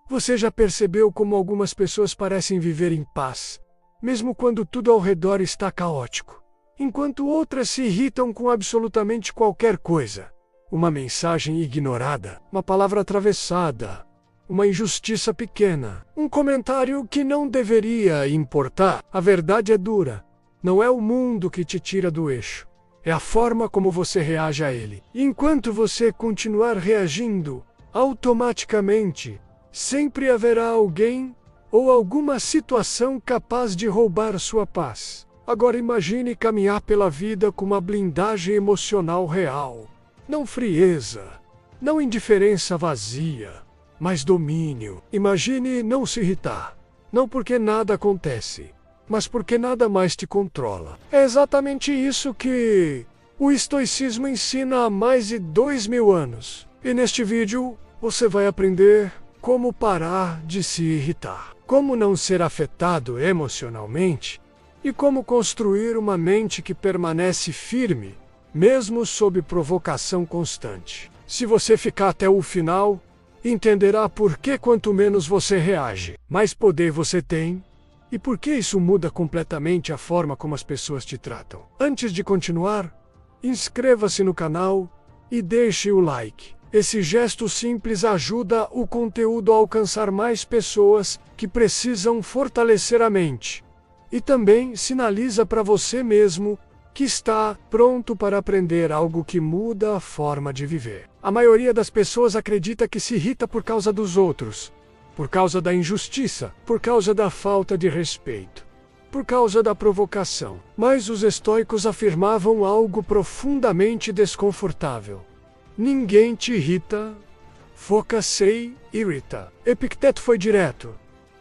Você já percebeu como algumas pessoas parecem viver em paz, mesmo quando tudo ao redor está caótico, enquanto outras se irritam com absolutamente qualquer coisa? Uma mensagem ignorada, uma palavra atravessada, uma injustiça pequena, um comentário que não deveria importar. A verdade é dura. Não é o mundo que te tira do eixo. É a forma como você reage a ele. E enquanto você continuar reagindo automaticamente, sempre haverá alguém ou alguma situação capaz de roubar sua paz. Agora imagine caminhar pela vida com uma blindagem emocional real. Não frieza, não indiferença vazia, mas domínio. Imagine não se irritar. Não porque nada acontece, mas porque nada mais te controla. É exatamente isso que o estoicismo ensina há mais de 2000 anos. E neste vídeo, você vai aprender como parar de se irritar, como não ser afetado emocionalmente e como construir uma mente que permanece firme, mesmo sob provocação constante. Se você ficar até o final, entenderá por que quanto menos você reage, mais poder você tem e por que isso muda completamente a forma como as pessoas te tratam. Antes de continuar, inscreva-se no canal e deixe o like. Esse gesto simples ajuda o conteúdo a alcançar mais pessoas que precisam fortalecer a mente. E também sinaliza para você mesmo que está pronto para aprender algo que muda a forma de viver. A maioria das pessoas acredita que se irrita por causa dos outros, por causa da injustiça, por causa da falta de respeito, por causa da provocação. Mas os estoicos afirmavam algo profundamente desconfortável. Ninguém te irrita, foca se irrita. Epicteto foi direto.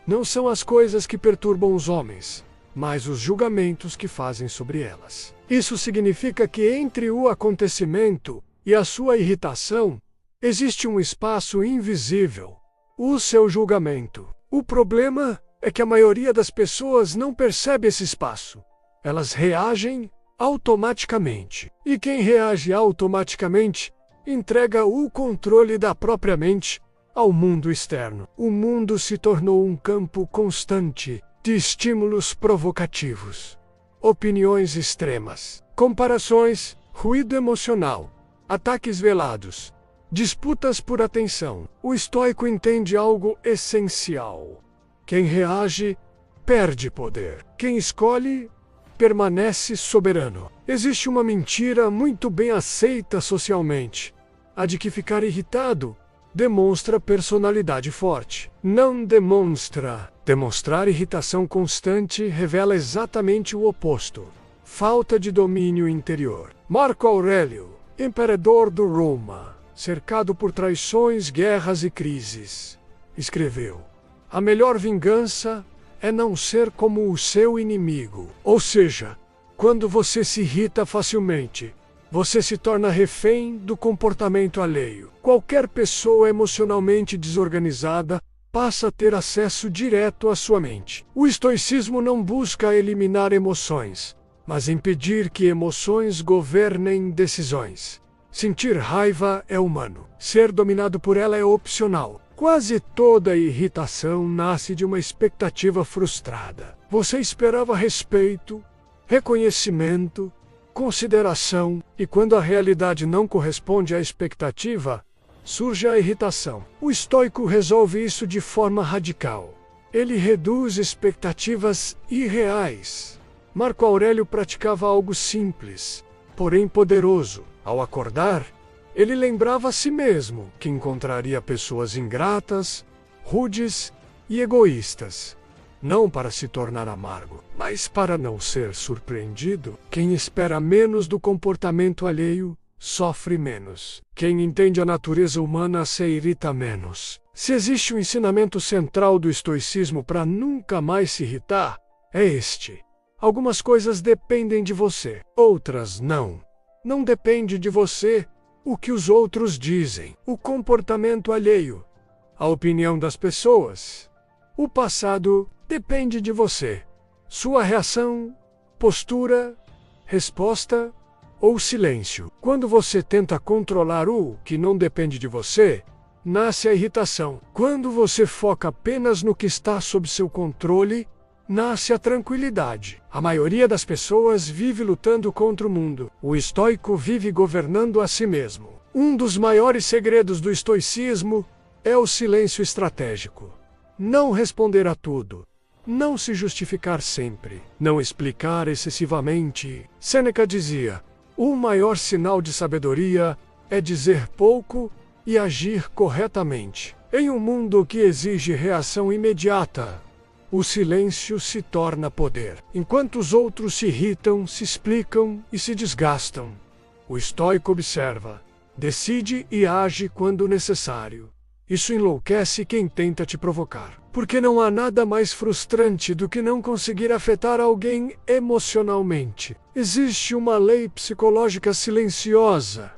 Não são as coisas que perturbam os homens, mas os julgamentos que fazem sobre elas. Isso significa que entre o acontecimento e a sua irritação, existe um espaço invisível, o seu julgamento. O problema é que a maioria das pessoas não percebe esse espaço. Elas reagem automaticamente. E quem reage automaticamente entrega o controle da própria mente ao mundo externo. O mundo se tornou um campo constante de estímulos provocativos, opiniões extremas, comparações, ruído emocional, ataques velados, disputas por atenção. O estoico entende algo essencial. Quem reage, perde poder. Quem escolhe, permanece soberano. Existe uma mentira muito bem aceita socialmente, a de que ficar irritado demonstra personalidade forte. Não demonstra. Demonstrar irritação constante revela exatamente o oposto: falta de domínio interior. Marco Aurélio, imperador do Roma, cercado por traições, guerras e crises, escreveu: a melhor vingança é não ser como o seu inimigo. Ou seja, quando você se irrita facilmente, você se torna refém do comportamento alheio. Qualquer pessoa emocionalmente desorganizada passa a ter acesso direto à sua mente. O estoicismo não busca eliminar emoções, mas impedir que emoções governem decisões. Sentir raiva é humano. Ser dominado por ela é opcional. Quase toda irritação nasce de uma expectativa frustrada. Você esperava respeito, reconhecimento, consideração, e quando a realidade não corresponde à expectativa, surge a irritação. O estoico resolve isso de forma radical. Ele reduz expectativas irreais. Marco Aurélio praticava algo simples, porém poderoso. Ao acordar, ele lembrava a si mesmo que encontraria pessoas ingratas, rudes e egoístas. Não para se tornar amargo, mas para não ser surpreendido. Quem espera menos do comportamento alheio sofre menos. Quem entende a natureza humana se irrita menos. Se existe um ensinamento central do estoicismo para nunca mais se irritar, é este: algumas coisas dependem de você, outras não. Não depende de você o que os outros dizem, o comportamento alheio, a opinião das pessoas. O passado depende de você. Sua reação, postura, resposta ou silêncio. Quando você tenta controlar o que não depende de você, nasce a irritação. Quando você foca apenas no que está sob seu controle, nasce a tranquilidade. A maioria das pessoas vive lutando contra o mundo. O estoico vive governando a si mesmo. Um dos maiores segredos do estoicismo é o silêncio estratégico. Não responder a tudo. Não se justificar sempre. Não explicar excessivamente. Sêneca dizia: o maior sinal de sabedoria é dizer pouco e agir corretamente. Em um mundo que exige reação imediata, o silêncio se torna poder. Enquanto os outros se irritam, se explicam e se desgastam, o estoico observa, decide e age quando necessário. Isso enlouquece quem tenta te provocar. Porque não há nada mais frustrante do que não conseguir afetar alguém emocionalmente. Existe uma lei psicológica silenciosa.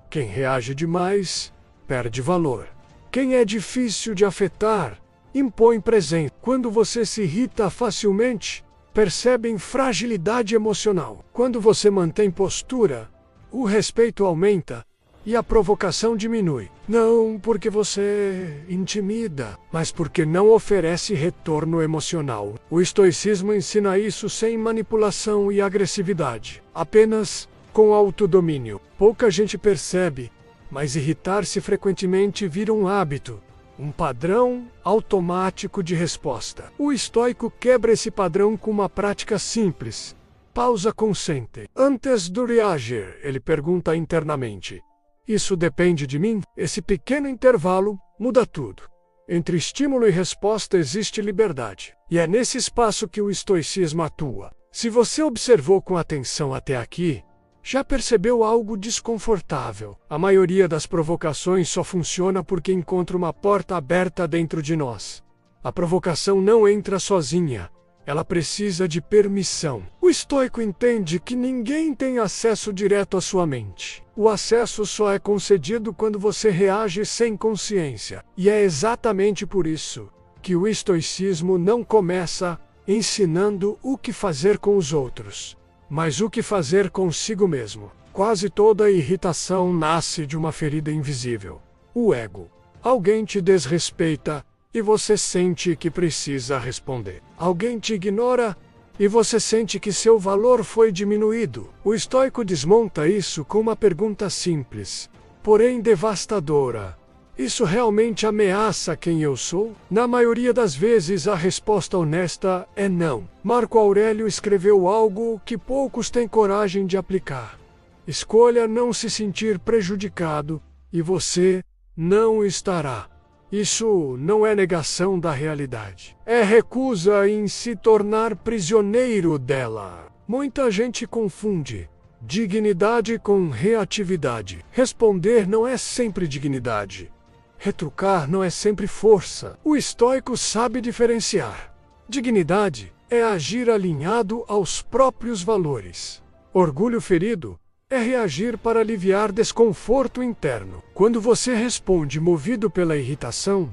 Quem reage demais, perde valor. Quem é difícil de afetar, impõe presença. Quando você se irrita facilmente, percebem fragilidade emocional. Quando você mantém postura, o respeito aumenta e a provocação diminui. Não porque você intimida, mas porque não oferece retorno emocional. O estoicismo ensina isso sem manipulação e agressividade, apenas com autodomínio. Pouca gente percebe, mas irritar-se frequentemente vira um hábito, um padrão automático de resposta. O estoico quebra esse padrão com uma prática simples. Pausa consciente. Antes de reagir, ele pergunta internamente: isso depende de mim? Esse pequeno intervalo muda tudo. Entre estímulo e resposta existe liberdade. E é nesse espaço que o estoicismo atua. Se você observou com atenção até aqui, já percebeu algo desconfortável. A maioria das provocações só funciona porque encontra uma porta aberta dentro de nós. A provocação não entra sozinha. Ela precisa de permissão. O estoico entende que ninguém tem acesso direto à sua mente. O acesso só é concedido quando você reage sem consciência. E é exatamente por isso que o estoicismo não começa ensinando o que fazer com os outros, mas o que fazer consigo mesmo. Quase toda irritação nasce de uma ferida invisível: o ego. Alguém te desrespeita e você sente que precisa responder. Alguém te ignora e você sente que seu valor foi diminuído. O estoico desmonta isso com uma pergunta simples, porém devastadora: isso realmente ameaça quem eu sou? Na maioria das vezes a resposta honesta é não. Marco Aurélio escreveu algo que poucos têm coragem de aplicar: escolha não se sentir prejudicado e você não estará. Isso não é negação da realidade. É recusa em se tornar prisioneiro dela. Muita gente confunde dignidade com reatividade. Responder não é sempre dignidade. Retrucar não é sempre força. O estoico sabe diferenciar. Dignidade é agir alinhado aos próprios valores. Orgulho ferido é reagir para aliviar desconforto interno. Quando você responde movido pela irritação,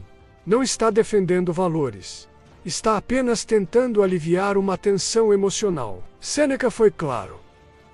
não está defendendo valores. Está apenas tentando aliviar uma tensão emocional. Sêneca foi claro: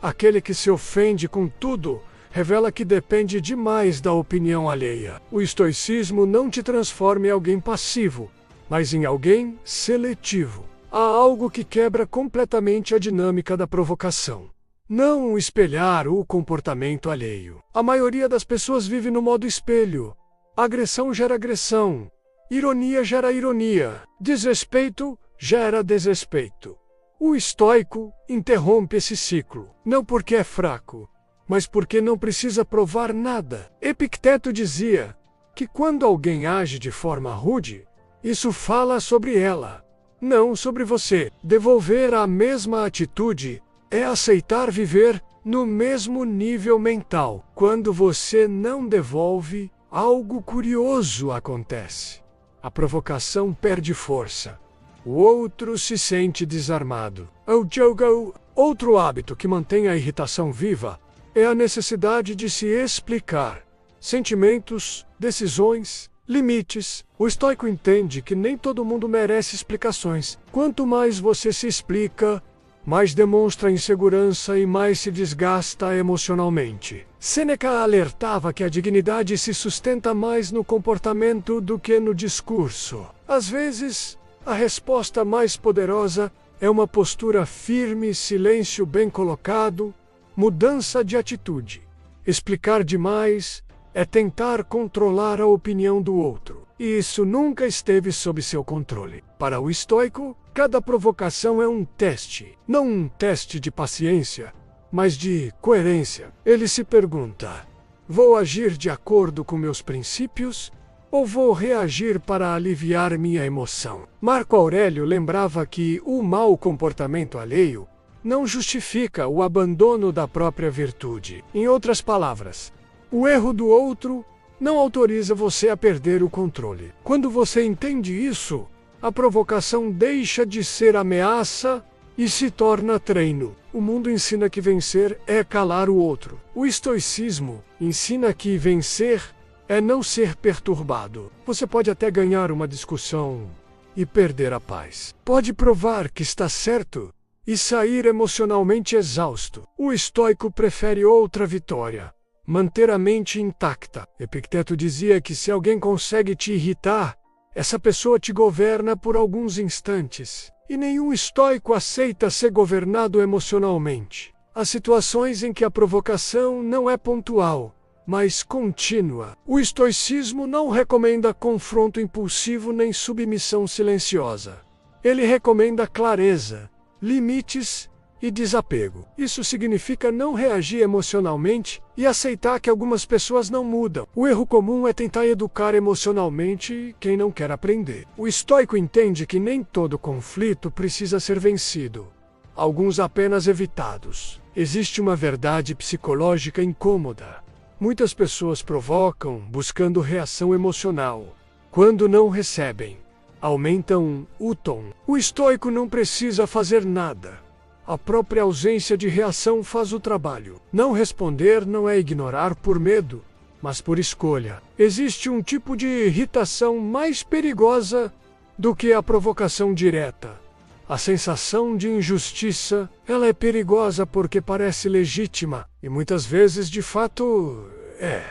aquele que se ofende com tudo revela que depende demais da opinião alheia. O estoicismo não te transforma em alguém passivo, mas em alguém seletivo. Há algo que quebra completamente a dinâmica da provocação: não espelhar o comportamento alheio. A maioria das pessoas vive no modo espelho. Agressão gera agressão. Ironia gera ironia. Desrespeito gera desrespeito. O estoico interrompe esse ciclo, não porque é fraco, mas porque não precisa provar nada. Epicteto dizia que quando alguém age de forma rude, isso fala sobre ela, não sobre você. Devolver a mesma atitude é aceitar viver no mesmo nível mental. Quando você não devolve, algo curioso acontece. A provocação perde força. O outro se sente desarmado. O jogo, outro hábito que mantém a irritação viva, é a necessidade de se explicar. Sentimentos, decisões, limites. O estoico entende que nem todo mundo merece explicações. Quanto mais você se explica, mais demonstra insegurança e mais se desgasta emocionalmente. Sêneca alertava que a dignidade se sustenta mais no comportamento do que no discurso. Às vezes, a resposta mais poderosa é uma postura firme, silêncio bem colocado, mudança de atitude. Explicar demais é tentar controlar a opinião do outro, e isso nunca esteve sob seu controle. Para o estoico, cada provocação é um teste, não um teste de paciência, mas de coerência. Ele se pergunta: vou agir de acordo com meus princípios ou vou reagir para aliviar minha emoção? Marco Aurélio lembrava que o mau comportamento alheio não justifica o abandono da própria virtude. Em outras palavras, o erro do outro não autoriza você a perder o controle. Quando você entende isso, a provocação deixa de ser ameaça e se torna treino. O mundo ensina que vencer é calar o outro. O estoicismo ensina que vencer é não ser perturbado. Você pode até ganhar uma discussão e perder a paz. Pode provar que está certo e sair emocionalmente exausto. O estoico prefere outra vitória: manter a mente intacta. Epicteto dizia que se alguém consegue te irritar, essa pessoa te governa por alguns instantes. E nenhum estoico aceita ser governado emocionalmente. Há situações em que a provocação não é pontual, mas contínua. O estoicismo não recomenda confronto impulsivo nem submissão silenciosa. Ele recomenda clareza, limites e desapego. Isso significa não reagir emocionalmente e aceitar que algumas pessoas não mudam. O erro comum é tentar educar emocionalmente quem não quer aprender. O estoico entende que nem todo conflito precisa ser vencido, alguns apenas evitados. Existe uma verdade psicológica incômoda. Muitas pessoas provocam buscando reação emocional. Quando não recebem, aumentam o tom. O estoico não precisa fazer nada. A própria ausência de reação faz o trabalho. Não responder não é ignorar por medo, mas por escolha. Existe um tipo de irritação mais perigosa do que a provocação direta. A sensação de injustiça, ela é perigosa porque parece legítima e muitas vezes, de fato, é.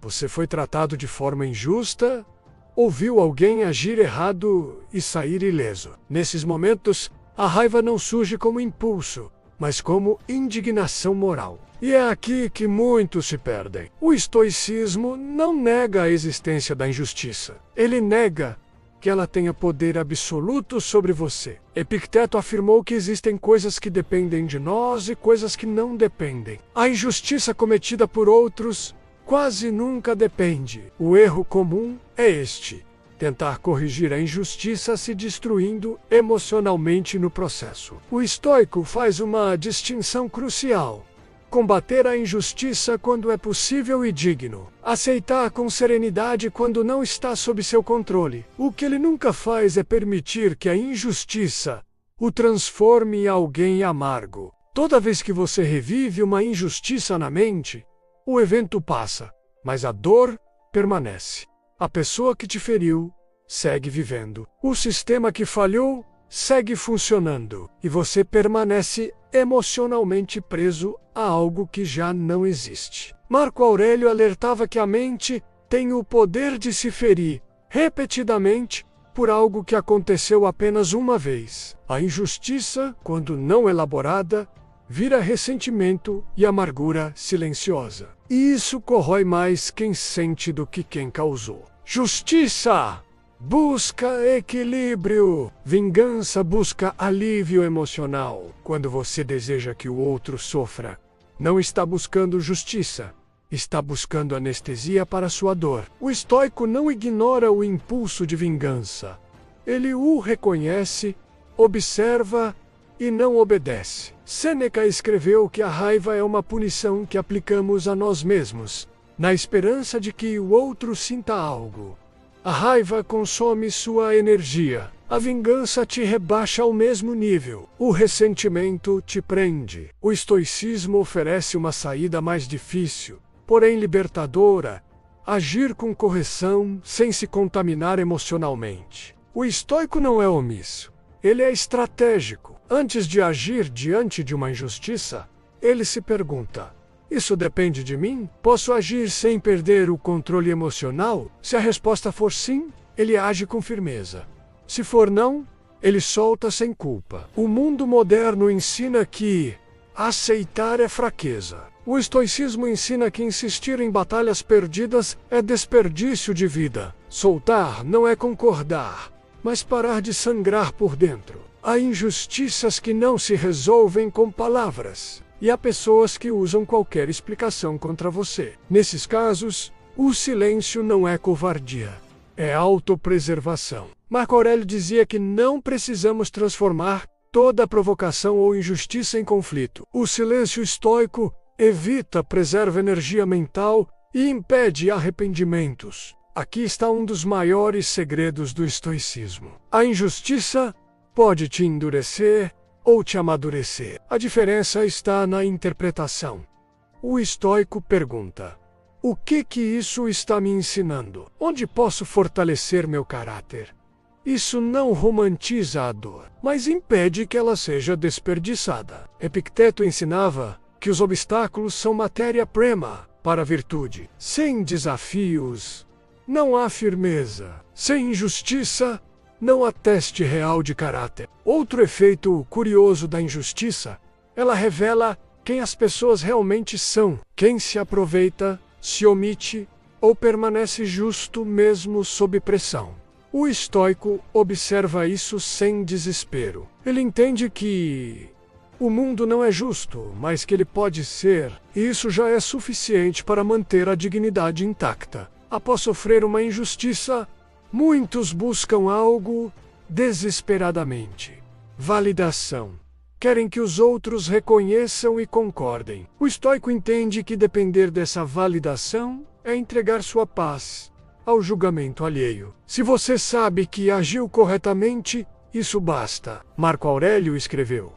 Você foi tratado de forma injusta ou viu alguém agir errado e sair ileso. Nesses momentos, a raiva não surge como impulso, mas como indignação moral. E é aqui que muitos se perdem. O estoicismo não nega a existência da injustiça. Ele nega que ela tenha poder absoluto sobre você. Epicteto afirmou que existem coisas que dependem de nós e coisas que não dependem. A injustiça cometida por outros quase nunca depende. O erro comum é este: tentar corrigir a injustiça se destruindo emocionalmente no processo. O estoico faz uma distinção crucial: combater a injustiça quando é possível e digno, aceitar com serenidade quando não está sob seu controle. O que ele nunca faz é permitir que a injustiça o transforme em alguém amargo. Toda vez que você revive uma injustiça na mente, o evento passa, mas a dor permanece. A pessoa que te feriu segue vivendo. O sistema que falhou segue funcionando. E você permanece emocionalmente preso a algo que já não existe. Marco Aurélio alertava que a mente tem o poder de se ferir repetidamente por algo que aconteceu apenas uma vez. A injustiça, quando não elaborada, vira ressentimento e amargura silenciosa. E isso corrói mais quem sente do que quem causou. Justiça busca equilíbrio. Vingança busca alívio emocional. Quando você deseja que o outro sofra, não está buscando justiça, está buscando anestesia para sua dor. O estoico não ignora o impulso de vingança. Ele o reconhece, observa e não obedece. Sêneca escreveu que a raiva é uma punição que aplicamos a nós mesmos, na esperança de que o outro sinta algo. A raiva consome sua energia. A vingança te rebaixa ao mesmo nível. O ressentimento te prende. O estoicismo oferece uma saída mais difícil, porém libertadora: agir com correção sem se contaminar emocionalmente. O estoico não é omisso. Ele é estratégico. Antes de agir diante de uma injustiça, ele se pergunta: Isso depende de mim? Posso agir sem perder o controle emocional? Se a resposta for sim, ele age com firmeza. Se for não, ele solta sem culpa. O mundo moderno ensina que aceitar é fraqueza. O estoicismo ensina que insistir em batalhas perdidas é desperdício de vida. Soltar não é concordar, mas parar de sangrar por dentro. Há injustiças que não se resolvem com palavras, e há pessoas que usam qualquer explicação contra você. Nesses casos, o silêncio não é covardia, é autopreservação. Marco Aurélio dizia que não precisamos transformar toda provocação ou injustiça em conflito. O silêncio estoico evita, preserva energia mental e impede arrependimentos. Aqui está um dos maiores segredos do estoicismo. A injustiça pode te endurecer ou te amadurecer. A diferença está na interpretação. O estoico pergunta: o que isso está me ensinando? Onde posso fortalecer meu caráter? Isso não romantiza a dor, mas impede que ela seja desperdiçada. Epicteto ensinava que os obstáculos são matéria-prima para a virtude. Sem desafios, não há firmeza. Sem injustiça, não há teste real de caráter. Outro efeito curioso da injustiça, ela revela quem as pessoas realmente são. Quem se aproveita, se omite ou permanece justo mesmo sob pressão. O estoico observa isso sem desespero. Ele entende que o mundo não é justo, mas que ele pode ser, e isso já é suficiente para manter a dignidade intacta. Após sofrer uma injustiça, muitos buscam algo desesperadamente: validação. Querem que os outros reconheçam e concordem. O estoico entende que depender dessa validação é entregar sua paz ao julgamento alheio. Se você sabe que agiu corretamente, isso basta. Marco Aurélio escreveu: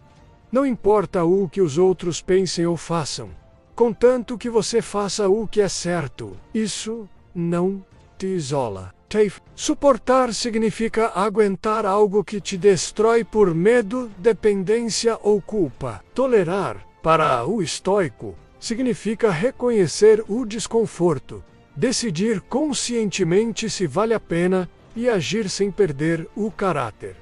não importa o que os outros pensem ou façam, contanto que você faça o que é certo. Isso não te isola. Suportar significa aguentar algo que te destrói por medo, dependência ou culpa. Tolerar, para o estoico, significa reconhecer o desconforto, decidir conscientemente se vale a pena e agir sem perder o caráter.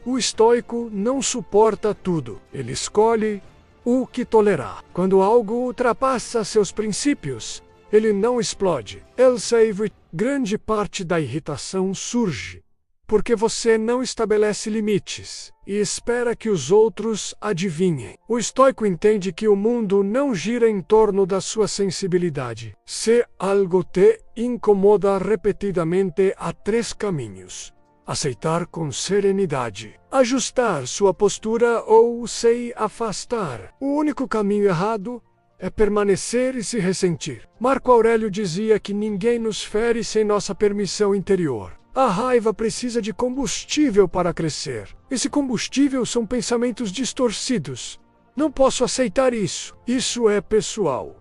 O estoico não suporta tudo, ele escolhe o que tolerar. Quando algo ultrapassa seus princípios, ele não explode. Ele save. Grande parte da irritação surge porque você não estabelece limites e espera que os outros adivinhem. O estoico entende que o mundo não gira em torno da sua sensibilidade. Se algo te incomoda repetidamente, há 3 caminhos: aceitar com serenidade, ajustar sua postura ou se afastar. O único caminho errado é permanecer e se ressentir. Marco Aurélio dizia que ninguém nos fere sem nossa permissão interior. A raiva precisa de combustível para crescer. Esse combustível são pensamentos distorcidos. Não posso aceitar isso. Isso é pessoal.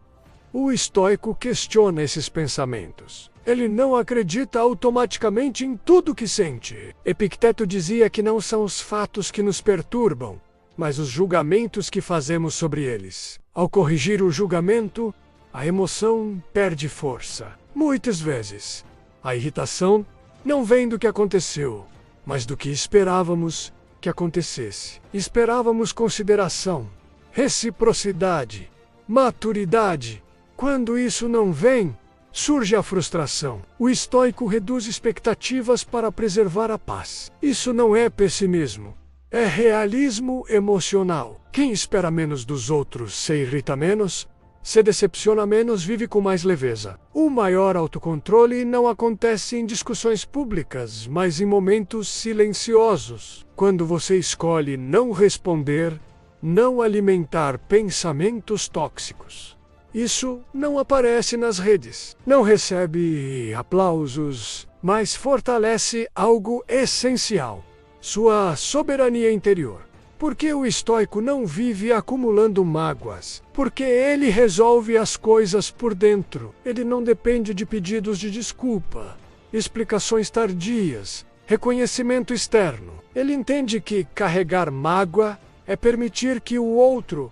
O estoico questiona esses pensamentos. Ele não acredita automaticamente em tudo que sente. Epicteto dizia que não são os fatos que nos perturbam, mas os julgamentos que fazemos sobre eles. Ao corrigir o julgamento, a emoção perde força. Muitas vezes, a irritação não vem do que aconteceu, mas do que esperávamos que acontecesse. Esperávamos consideração, reciprocidade, maturidade. Quando isso não vem, surge a frustração. O estoico reduz expectativas para preservar a paz. Isso não é pessimismo. É realismo emocional. Quem espera menos dos outros se irrita menos, se decepciona menos, vive com mais leveza. O maior autocontrole não acontece em discussões públicas, mas em momentos silenciosos. Quando você escolhe não responder, não alimentar pensamentos tóxicos. Isso não aparece nas redes, não recebe aplausos, mas fortalece algo essencial: sua soberania interior. Porque o estoico não vive acumulando mágoas, porque ele resolve as coisas por dentro. Ele não depende de pedidos de desculpa, explicações tardias, reconhecimento externo. Ele entende que carregar mágoa é permitir que o outro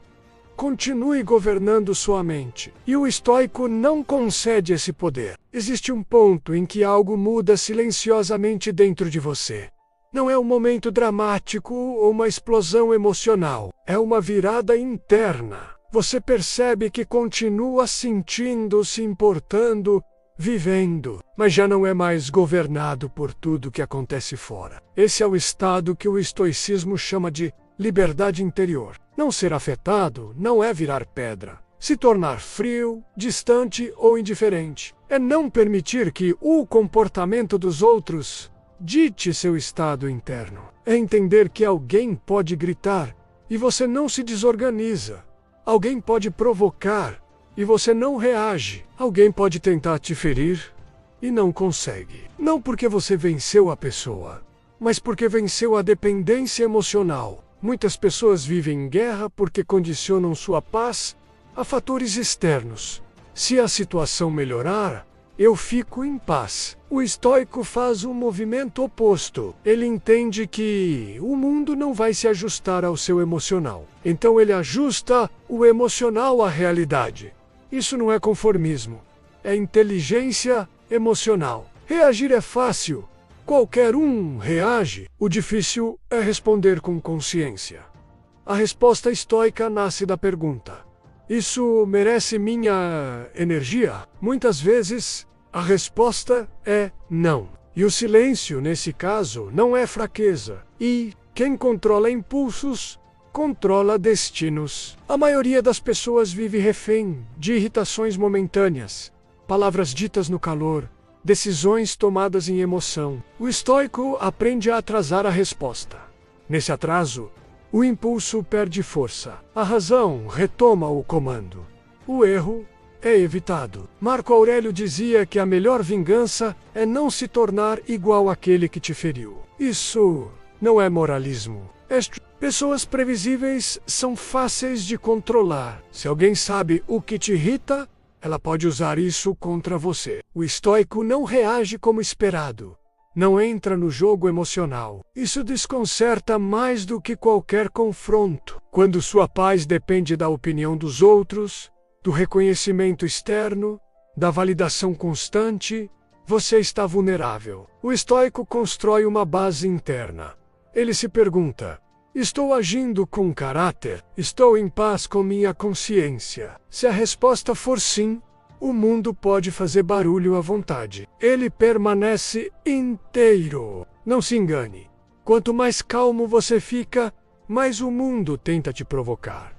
Continue governando sua mente. E o estoico não concede esse poder. Existe um ponto em que algo muda silenciosamente dentro de você. Não é um momento dramático ou uma explosão emocional. É uma virada interna. Você percebe que continua sentindo, se importando, vivendo, mas já não é mais governado por tudo que acontece fora. Esse é o estado que o estoicismo chama de liberdade interior. Não ser afetado não é virar pedra. Se tornar frio, distante ou indiferente. É não permitir que o comportamento dos outros dite seu estado interno. É entender que alguém pode gritar e você não se desorganiza. Alguém pode provocar e você não reage. Alguém pode tentar te ferir e não consegue. Não porque você venceu a pessoa, mas porque venceu a dependência emocional. Muitas pessoas vivem em guerra porque condicionam sua paz a fatores externos. Se a situação melhorar, eu fico em paz. O estoico faz um movimento oposto. Ele entende que o mundo não vai se ajustar ao seu emocional. Então ele ajusta o emocional à realidade. Isso não é conformismo. É inteligência emocional. Reagir é fácil. Qualquer um reage. O difícil é responder com consciência. A resposta estoica nasce da pergunta: isso merece minha energia? Muitas vezes, a resposta é não. E o silêncio, nesse caso, não é fraqueza. E quem controla impulsos, controla destinos. A maioria das pessoas vive refém de irritações momentâneas, palavras ditas no calor, decisões tomadas em emoção. O estoico aprende a atrasar a resposta. Nesse atraso, o impulso perde força. A razão retoma o comando. O erro é evitado. Marco Aurélio dizia que a melhor vingança é não se tornar igual àquele que te feriu. Isso não é moralismo. Pessoas previsíveis são fáceis de controlar. Se alguém sabe o que te irrita, ela pode usar isso contra você. O estoico não reage como esperado. Não entra no jogo emocional. Isso desconcerta mais do que qualquer confronto. Quando sua paz depende da opinião dos outros, do reconhecimento externo, da validação constante, você está vulnerável. O estoico constrói uma base interna. Ele se pergunta: estou agindo com caráter? Estou em paz com minha consciência? Se a resposta for sim, o mundo pode fazer barulho à vontade. Ele permanece inteiro. Não se engane. Quanto mais calmo você fica, mais o mundo tenta te provocar.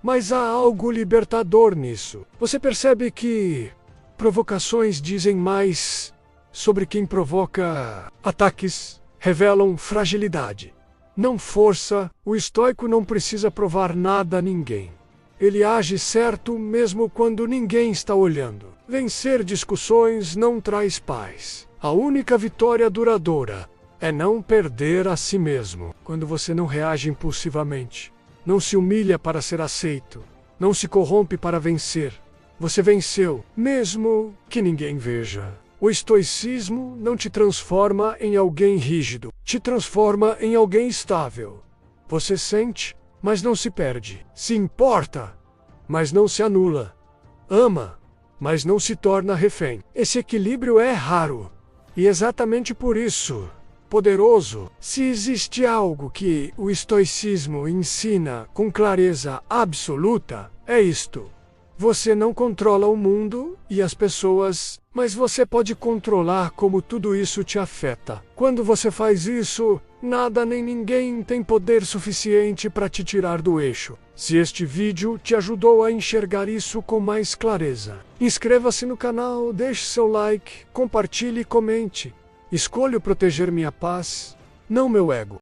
Mas há algo libertador nisso. Você percebe que provocações dizem mais sobre quem provoca. Ataques revelam fragilidade, não força. O estoico não precisa provar nada a ninguém. Ele age certo mesmo quando ninguém está olhando. Vencer discussões não traz paz. A única vitória duradoura é não perder a si mesmo. Quando você não reage impulsivamente, não se humilha para ser aceito, não se corrompe para vencer, você venceu, mesmo que ninguém veja. O estoicismo não te transforma em alguém rígido, te transforma em alguém estável. Você sente, mas não se perde. Se importa, mas não se anula. Ama, mas não se torna refém. Esse equilíbrio é raro. E exatamente por isso, poderoso. Se existe algo que o estoicismo ensina com clareza absoluta, é isto: você não controla o mundo e as pessoas, mas você pode controlar como tudo isso te afeta. Quando você faz isso, nada nem ninguém tem poder suficiente para te tirar do eixo. Se este vídeo te ajudou a enxergar isso com mais clareza, inscreva-se no canal, deixe seu like, compartilhe e comente. Escolho proteger minha paz, não meu ego.